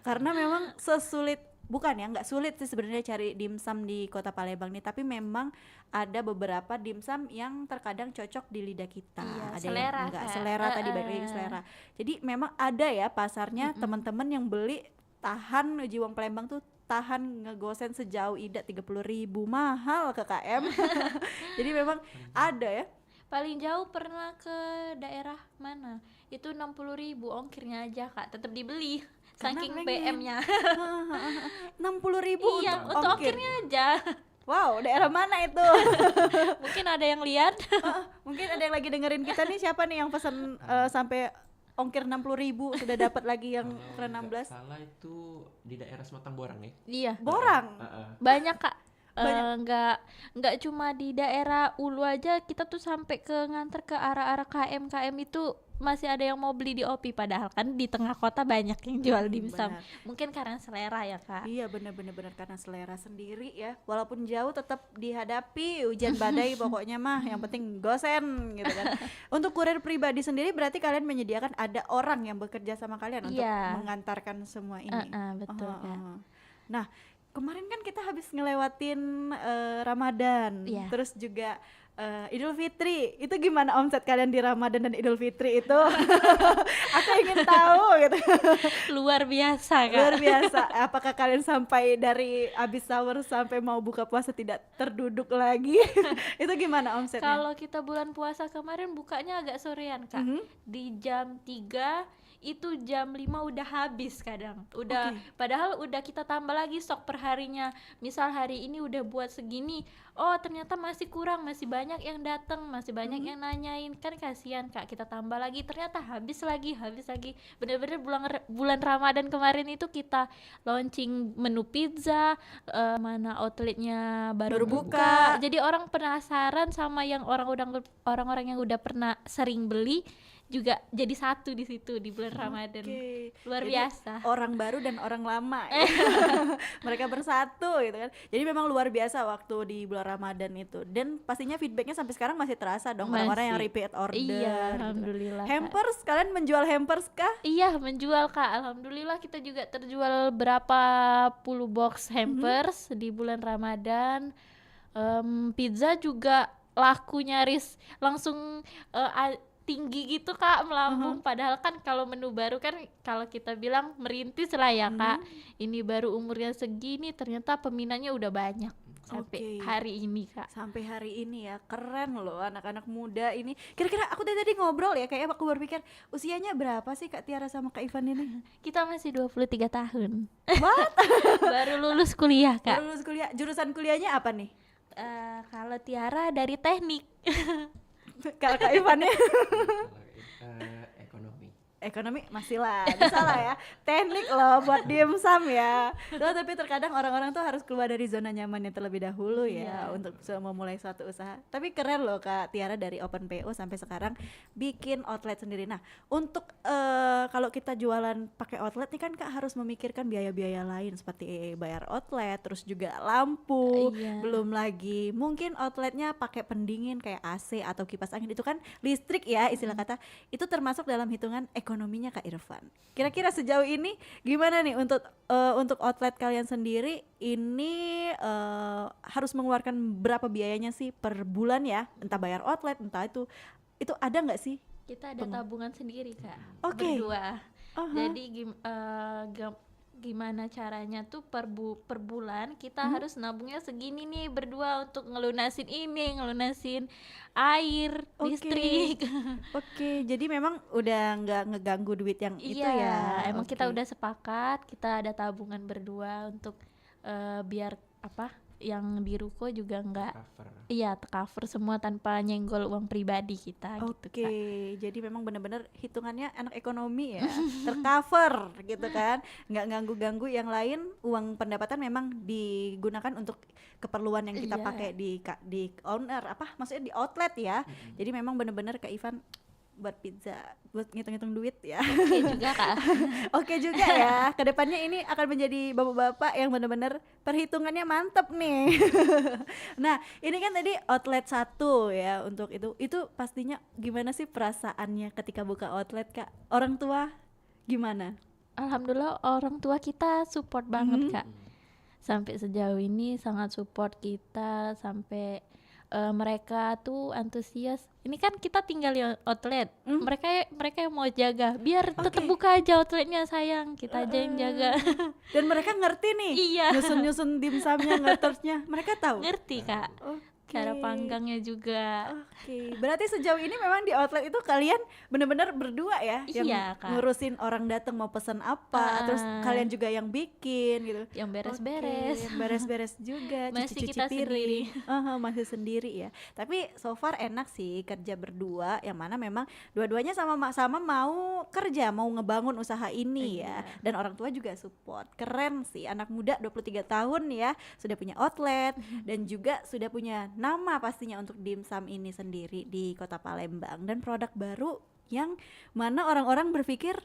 Karena memang nggak sulit sih sebenarnya cari dimsum di kota Palembang nih, tapi memang ada beberapa dimsum yang terkadang cocok di lidah kita, ada selera, yang enggak selera, tadi balik lagi ke selera. Jadi memang ada ya pasarnya, teman-teman yang beli tahan uji wong Palembang tuh, tahan ngegosen sejauh Ida 30.000, mahal ke KM. Jadi memang ada ya. Paling jauh pernah ke daerah mana? Itu 60.000 ongkirnya aja Kak, tetap dibeli. Saking PM-nya. 60.000 iya, untuk ongkirnya aja. Wow, daerah mana itu? Mungkin ada yang lihat. Mungkin ada yang lagi dengerin kita nih, siapa nih yang pesan sampai ongkir 60.000 sudah dapat lagi yang ukuran 16? Salah itu di daerah Sematang Borang ya? Iya. Borang. Banyak Kak. nggak cuma di daerah Ulu aja, kita tuh sampai ke nganter ke arah-arah KM itu masih ada yang mau beli di OP, padahal kan di tengah kota banyak yang jual dimsum. Mungkin karena selera ya Kak. Iya benar karena selera sendiri ya, walaupun jauh tetap dihadapi hujan badai pokoknya mah yang penting gosen gitu kan. Untuk kurir pribadi sendiri berarti kalian menyediakan ada orang yang bekerja sama kalian untuk mengantarkan semua ini. Betul Kak. Nah kemarin kan kita habis ngelewatin Ramadan, terus juga Idul Fitri. Itu gimana omset kalian di Ramadan dan Idul Fitri itu? Aku ingin tahu gitu. Luar biasa Kak. Luar biasa. Apakah kalian sampai dari habis sahur sampai mau buka puasa tidak terduduk lagi? Itu gimana omsetnya? Kalau kita bulan puasa kemarin bukanya agak sorean Kak. Di jam 3 itu jam 5 udah habis kadang. Padahal udah kita tambah lagi stok per harinya. Misal hari ini udah buat segini, oh ternyata masih kurang, masih banyak yang datang, masih banyak yang nanyain, kan kasihan Kak, kita tambah lagi, ternyata habis lagi. Bener-bener bulan Ramadan kemarin itu kita launching menu pizza, mana outletnya baru buka. Jadi orang penasaran sama yang orang-orang yang udah pernah sering beli juga jadi satu di situ di bulan Ramadan. Luar biasa. Orang baru dan orang lama ya. Mereka bersatu gitu kan. Jadi memang luar biasa waktu di bulan Ramadan itu. Dan pastinya feedbacknya sampai sekarang masih terasa dong orang-orang yang repeat order. Iya, gitu. alhamdulillah. Hampers, kalian menjual hampers kah? Iya, menjual Kak. Alhamdulillah kita juga terjual berapa puluh box hampers di bulan Ramadan. Pizza juga laku nyaris langsung tinggi gitu Kak, melambung. Padahal kan kalau menu baru kan kalau kita bilang merintis lah ya Kak, ini baru umurnya segini ternyata peminatnya udah banyak sampai hari ini Kak. Sampai hari ini ya, keren loh anak-anak muda ini. Kira-kira aku tadi ngobrol ya, kayak aku berpikir usianya berapa sih Kak Tiara sama Kak Ivan ini? Kita masih 23 tahun. What? Baru lulus kuliah Kak. Baru lulus kuliah. Jurusan kuliahnya apa nih? Kalau Tiara dari teknik. Kalau Kak Ivan ya? Ekonomi masih lah, bisa lah ya. Teknik loh buat dimsum ya. Tapi terkadang orang-orang tuh harus keluar dari zona nyamannya terlebih dahulu ya untuk memulai suatu usaha. Tapi keren loh Kak Tiara dari Open PO sampai sekarang bikin outlet sendiri. Nah untuk kalau kita jualan pakai outlet nih kan Kak harus memikirkan biaya-biaya lain seperti bayar outlet, terus juga lampu, belum lagi mungkin outletnya pakai pendingin kayak AC atau kipas angin, itu kan listrik ya istilah kata. Itu termasuk dalam hitungan ekonominya Kak Irfan. Kira-kira sejauh ini gimana nih untuk outlet kalian sendiri ini harus mengeluarkan berapa biayanya sih per bulan ya? Entah bayar outlet, entah itu ada nggak sih? Kita ada tabungan sendiri Kak. Berdua. Jadi gimana caranya tuh per bulan kita harus nabungnya segini nih berdua untuk ngelunasin air, listrik. Jadi memang udah nggak ngeganggu duit yang itu ya. Emang kita udah sepakat, kita ada tabungan berdua untuk biar yang di ruko juga nggak cover semua tanpa nyenggol uang pribadi kita gitu Kak. Jadi memang benar-benar hitungannya anak ekonomi ya, tercover gitu kan, nggak ganggu-ganggu yang lain. Uang pendapatan memang digunakan untuk keperluan yang kita pakai di owner maksudnya di outlet ya. Jadi memang benar-benar Kak Ivan buat pizza, buat ngitung-ngitung duit ya. Oke juga Kak. Oke juga ya. Kedepannya ini akan menjadi bapak-bapak yang benar-benar perhitungannya mantep nih. Nah ini kan tadi outlet 1 ya untuk itu pastinya gimana sih perasaannya ketika buka outlet Kak? Orang tua gimana? Alhamdulillah orang tua kita support banget Kak. Sampai sejauh ini sangat support kita, sampai mereka tuh antusias. Ini kan kita tinggal di outlet, mereka yang mau jaga, biar tetap buka aja outletnya sayang, kita aja yang jaga. Dan mereka ngerti nih, nyusun dimsumnya, ngetersnya, mereka tahu. Ngerti Kak. cara panggangnya juga. Oke, berarti sejauh ini memang di outlet itu kalian benar-benar berdua ya, yang Iya, Kak. ngurusin orang datang mau pesan apa, terus kalian juga yang bikin gitu. Yang beres-beres. Oke, beres-beres juga, Masih cuci-cuci kita piring. Masih sendiri ya. Tapi so far enak sih kerja berdua, yang mana memang dua-duanya sama-sama mau kerja, mau ngebangun usaha ini ya. Dan orang tua juga support. Keren sih, anak muda 23 tahun ya, sudah punya outlet dan juga sudah punya nama pastinya untuk dimsum ini sendiri di Kota Palembang, dan produk baru yang mana orang-orang berpikir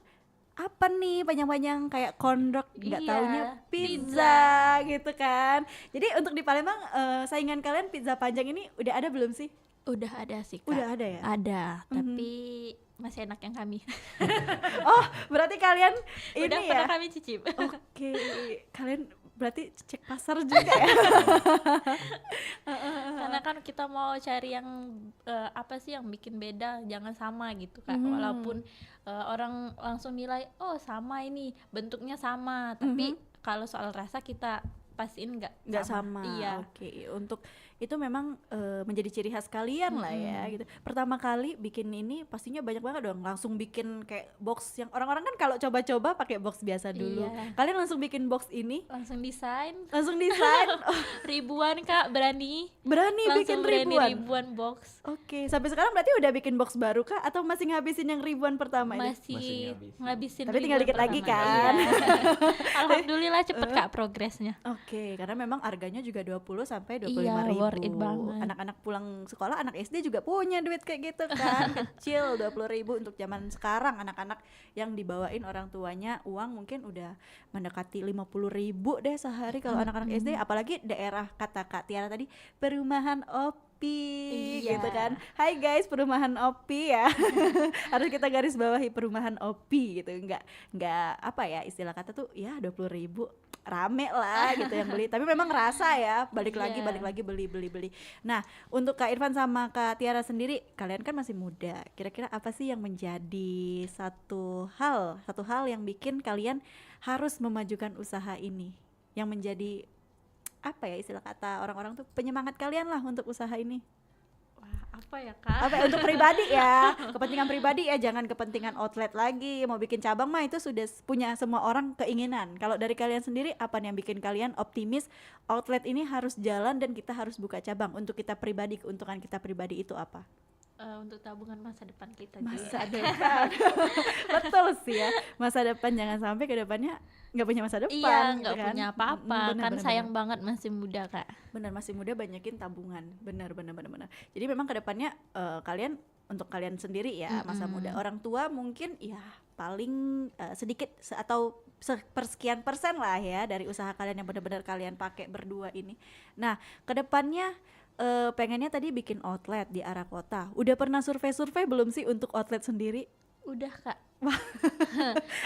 apa nih panjang-panjang kayak kondok, nggak Iya, taunya pizza gitu kan. Jadi untuk di Palembang saingan kalian pizza panjang ini udah ada belum sih? Udah ada sih, Kak. Udah ada ya? Ada, tapi masih enak yang kami. Oh, berarti kalian ini Udah ya. pernah kami cicip. Oke, kalian berarti cek pasar juga ya. Karena kan kita mau cari yang apa sih yang bikin beda, jangan sama gitu Kak. Walaupun orang langsung nilai oh sama ini, bentuknya sama, tapi kalau soal rasa kita pastiin nggak sama. Iya. Oke, untuk itu memang menjadi ciri khas kalian lah ya gitu. Pertama kali bikin ini pastinya banyak banget dong, langsung bikin kayak box yang orang-orang kan kalau coba-coba pakai box biasa dulu. Iya. Kalian langsung bikin box ini, Langsung desain ribuan Kak, berani bikin langsung berani ribuan. ribuan box. Oke, sampai sekarang berarti udah bikin box baru kah atau masih ngabisin yang ribuan pertama ini? Masih ngabisin Tapi tinggal ribuan dikit lagi pertama. kan? Iya. Alhamdulillah cepet Kak progresnya. Oke, karena memang harganya juga 20 sampai 25 Iya, ribu. worth it banget. Anak-anak pulang sekolah, anak SD juga punya duit kayak gitu kan. Kecil 20 ribu untuk zaman sekarang. Anak-anak yang dibawain orang tuanya uang mungkin udah mendekati 50 ribu deh sehari kalau anak-anak SD. Apalagi daerah kata Kak Tiara tadi, perumahan Opi gitu kan. Hai guys, perumahan Opi ya. Harus kita garis bawahi perumahan Opi gitu. Enggak apa ya istilah kata tuh ya 20 ribu rame lah gitu yang beli, tapi memang rasa ya balik lagi beli. Nah untuk Kak Irfan sama Kak Tiara sendiri, kalian kan masih muda, kira-kira apa sih yang menjadi satu hal yang bikin kalian harus memajukan usaha ini, yang menjadi apa ya istilah kata orang-orang tuh penyemangat kalian lah untuk usaha ini? Apa ya Kak? Apa untuk pribadi ya, kepentingan pribadi ya, jangan kepentingan outlet lagi. Mau bikin cabang mah itu sudah punya semua orang keinginan. Kalau dari kalian sendiri apa nih yang bikin kalian optimis outlet ini harus jalan dan kita harus buka cabang? Untuk kita pribadi, keuntungan kita pribadi itu apa? Untuk tabungan masa depan kita Masa juga. depan. Betul sih ya, masa depan, jangan sampai ke depannya nggak punya masa depan. Iya, nggak gitu kan? punya apa-apa. Kan Benar. sayang banget masih muda Kak. Benar, masih muda, banyakin tabungan. Benar. Jadi memang kedepannya kalian, untuk kalian sendiri ya, masa muda, orang tua mungkin ya paling sedikit atau sepersekian persen lah ya dari usaha kalian yang benar-benar kalian pakai berdua ini. Nah kedepannya pengennya tadi bikin outlet di arah kota. Udah pernah survei belum sih untuk outlet sendiri? Udah Kak.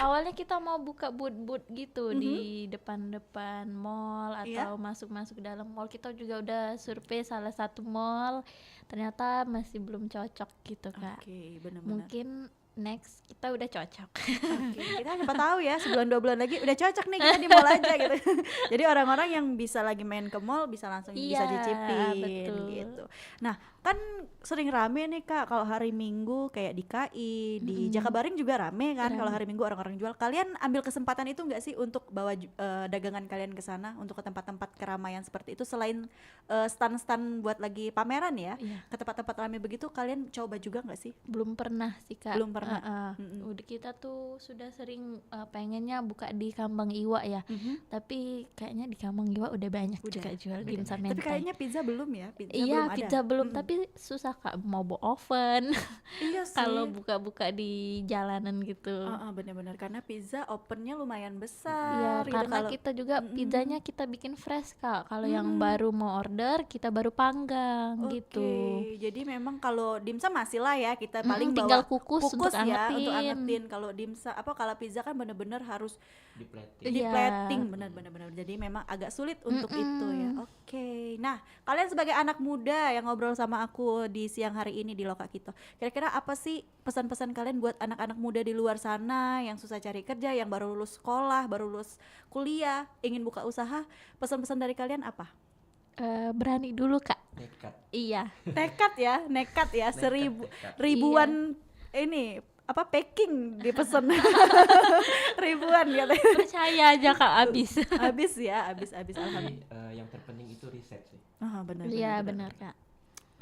Awalnya kita mau buka booth gitu di depan-depan mall atau masuk-masuk dalam mall. Kita juga udah survei salah satu mall, ternyata masih belum cocok gitu Kak. Oke, benar-benar. Mungkin next kita udah cocok. Oke, kita siapa tahu ya sebulan 2 bulan lagi udah cocok nih kita di mall aja gitu. Jadi orang-orang yang bisa lagi main ke mall bisa langsung bisa cicipin gitu. Nah kan sering rame nih Kak kalau hari Minggu kayak di KI, di Jakabaring juga rame kan kalau hari Minggu orang-orang jual. Kalian ambil kesempatan itu nggak sih untuk bawa dagangan kalian ke sana, untuk ke tempat-tempat keramaian seperti itu, selain stand-stand buat lagi pameran ya, ke tempat-tempat ramai begitu kalian coba juga nggak sih? Belum pernah sih Kak. Belum pernah. Udah kita tuh sudah sering pengennya buka di Kambang Iwa ya, tapi kayaknya di Kambang Iwa udah banyak juga jual dimsum mentai. Tapi kayaknya pizza belum ya? Pizza belum, tapi susah Kak mau bawa oven. Iya sih. Kalau buka-buka di jalanan gitu. Benar-benar karena pizza opennya lumayan besar. Iya, gitu. karena kita juga pizzanya kita bikin fresh Kak. Kalau yang baru mau order kita baru panggang gitu. Jadi memang kalau dimsum masih lah ya, kita paling tinggal bawa kukus untuk ya angetin. untuk angetin. Kalau dimsum kalau pizza kan benar-benar harus Di di plating, benar-benar. Jadi memang agak sulit untuk itu ya. Oke. Nah, kalian sebagai anak muda yang ngobrol sama aku di siang hari ini di Loka Kito, kira-kira apa sih pesan-pesan kalian buat anak-anak muda di luar sana yang susah cari kerja, yang baru lulus sekolah, baru lulus kuliah, ingin buka usaha? Pesan-pesan dari kalian apa? Berani dulu Kak. Nekat. Iya. Nekat ya, ribuan ini apa packing dipesan ribuan katanya. Percaya aja Kak, habis alhamdulillah. Yang terpenting itu riset sih. Benar. Iya benar Kak.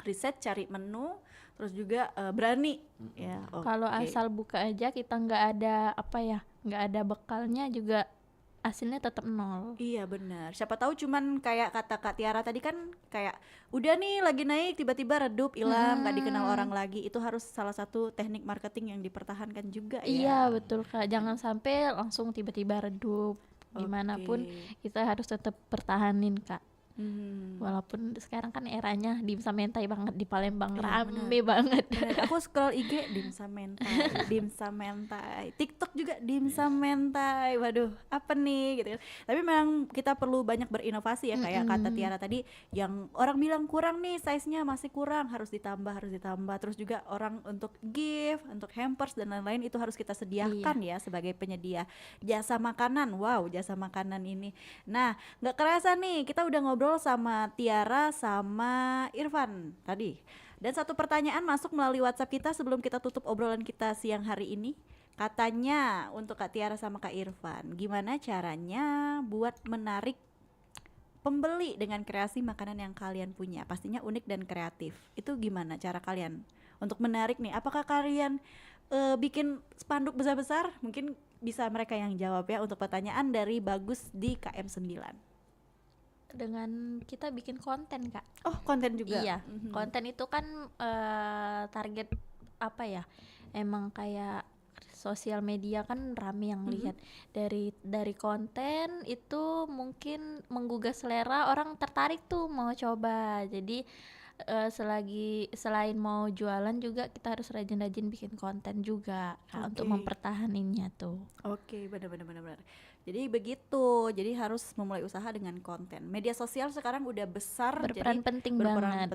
Riset, cari menu, terus juga berani. Ya. Kalau asal buka aja kita nggak ada nggak ada bekalnya juga hasilnya tetap nol. Iya benar. Siapa tahu cuman kayak kata Kak Tiara tadi kan kayak udah nih lagi naik tiba-tiba redup hilang nggak dikenal orang lagi. Itu harus salah satu teknik marketing yang dipertahankan juga ya. Iya betul Kak. Jangan sampai langsung tiba-tiba redup. Gimana pun kita harus tetap pertahanin Kak. Walaupun sekarang kan eranya dimsum mentai banget di Palembang, rame banget. Aku scroll IG dimsum mentai, TikTok juga dimsum mentai. Waduh, apa nih gitu kan. Tapi memang kita perlu banyak berinovasi ya, kayak kata Tiara tadi, yang orang bilang kurang nih, size-nya masih kurang, harus ditambah. Terus juga orang untuk gift, untuk hampers dan lain-lain itu harus kita sediakan ya sebagai penyedia jasa makanan. Wow, jasa makanan ini. Nah, nggak kerasa nih kita udah ngobrol sama Tiara sama Irfan tadi. Dan satu pertanyaan masuk melalui WhatsApp kita sebelum kita tutup obrolan kita siang hari ini. Katanya untuk Kak Tiara sama Kak Irfan, gimana caranya buat menarik pembeli dengan kreasi makanan yang kalian punya? Pastinya unik dan kreatif. Itu gimana cara kalian untuk menarik nih? Apakah kalian bikin spanduk besar-besar? Mungkin bisa mereka yang jawab ya untuk pertanyaan dari Bagus di KM9. Dengan kita bikin konten Kak. Oh, konten juga. Iya, konten itu kan target apa ya? Emang kayak sosial media kan rame yang lihat. Dari konten itu mungkin menggugah selera, orang tertarik tuh mau coba. Jadi selain mau jualan juga kita harus rajin-rajin bikin konten juga untuk mempertahaninnya tuh. Oke, benar. Jadi begitu, jadi harus memulai usaha dengan konten. Media sosial sekarang udah besar, berperan penting banget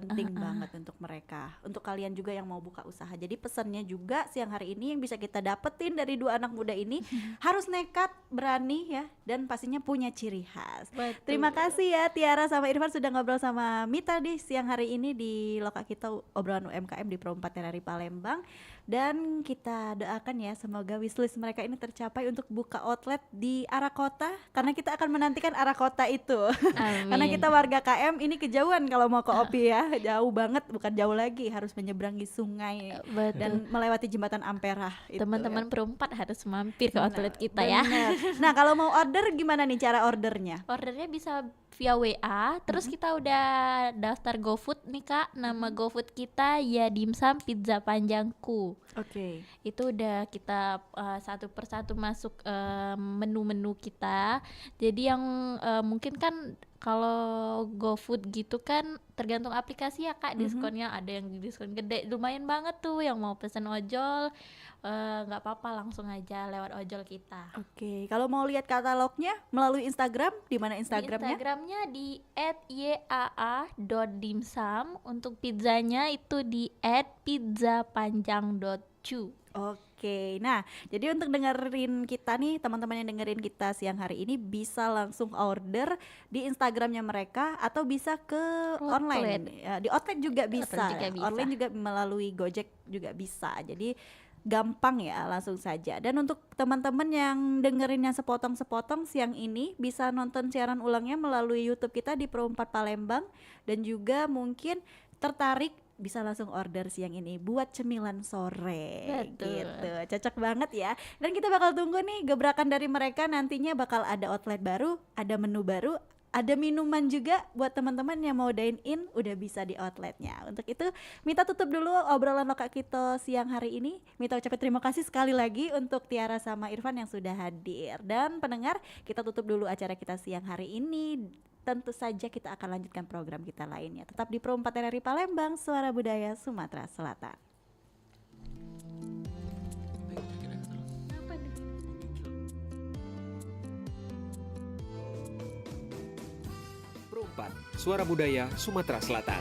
untuk mereka, untuk kalian juga yang mau buka usaha. Jadi pesannya juga siang hari ini yang bisa kita dapetin dari dua anak muda ini harus nekat, berani ya, dan pastinya punya ciri khas. Betul. Terima kasih ya Tiara sama Irfan sudah ngobrol sama Mita di siang hari ini di Loka Kita obrolan UMKM di Pro 4 TRRI Palembang. Dan kita doakan ya semoga wishlist mereka ini tercapai untuk buka outlet di arah kota, karena kita akan menantikan arah kota itu. Karena kita warga KM ini kejauhan kalau mau ke OPI ya, jauh banget, bukan jauh lagi, harus menyeberangi sungai. Dan melewati jembatan Ampera. Teman-teman Pro 4 harus mampir ke outlet kita ya. Nah kalau mau order gimana nih cara ordernya? Ordernya bisa via WA, terus kita udah daftar GoFood nih Kak, nama GoFood kita ya dimsum pizza panjangku. Oke. Itu udah kita satu persatu masuk menu-menu kita. Jadi yang mungkin kan kalau GoFood gitu kan tergantung aplikasi ya Kak, diskonnya ada yang diskon gede, lumayan banget tuh. Yang mau pesen ojol nggak apa-apa, langsung aja lewat ojol kita. Oke. Kalau mau lihat katalognya melalui Instagram, di mana Instagramnya? Di Instagramnya di @yaa.dimsum. Untuk pizzanya itu di @pizzapanjang.cu. Oke, nah jadi untuk dengerin kita nih, teman-teman yang dengerin kita siang hari ini bisa langsung order di Instagramnya mereka atau bisa ke online ya, di outlet juga bisa. Online juga melalui Gojek juga bisa. Jadi gampang ya, langsung saja. Dan untuk teman-teman yang dengerinnya sepotong-sepotong siang ini bisa nonton siaran ulangnya melalui YouTube kita di Pro 4 Palembang, dan juga mungkin tertarik bisa langsung order siang ini buat cemilan sore. Betul. Gitu. Cocok banget ya. Dan kita bakal tunggu nih gebrakan dari mereka, nantinya bakal ada outlet baru, ada menu baru, ada minuman juga buat teman-teman yang mau dine in, udah bisa di outletnya. Untuk itu Mita tutup dulu obrolan Loka Kita siang hari ini. Mita ucapin terima kasih sekali lagi untuk Tiara sama Irfan yang sudah hadir. Dan pendengar, kita tutup dulu acara kita siang hari ini. Tentu saja kita akan lanjutkan program kita lainnya. Tetap di Pro 4 TRRI Palembang, Suara Budaya Sumatera Selatan. Pro 4, Suara Budaya Sumatera Selatan.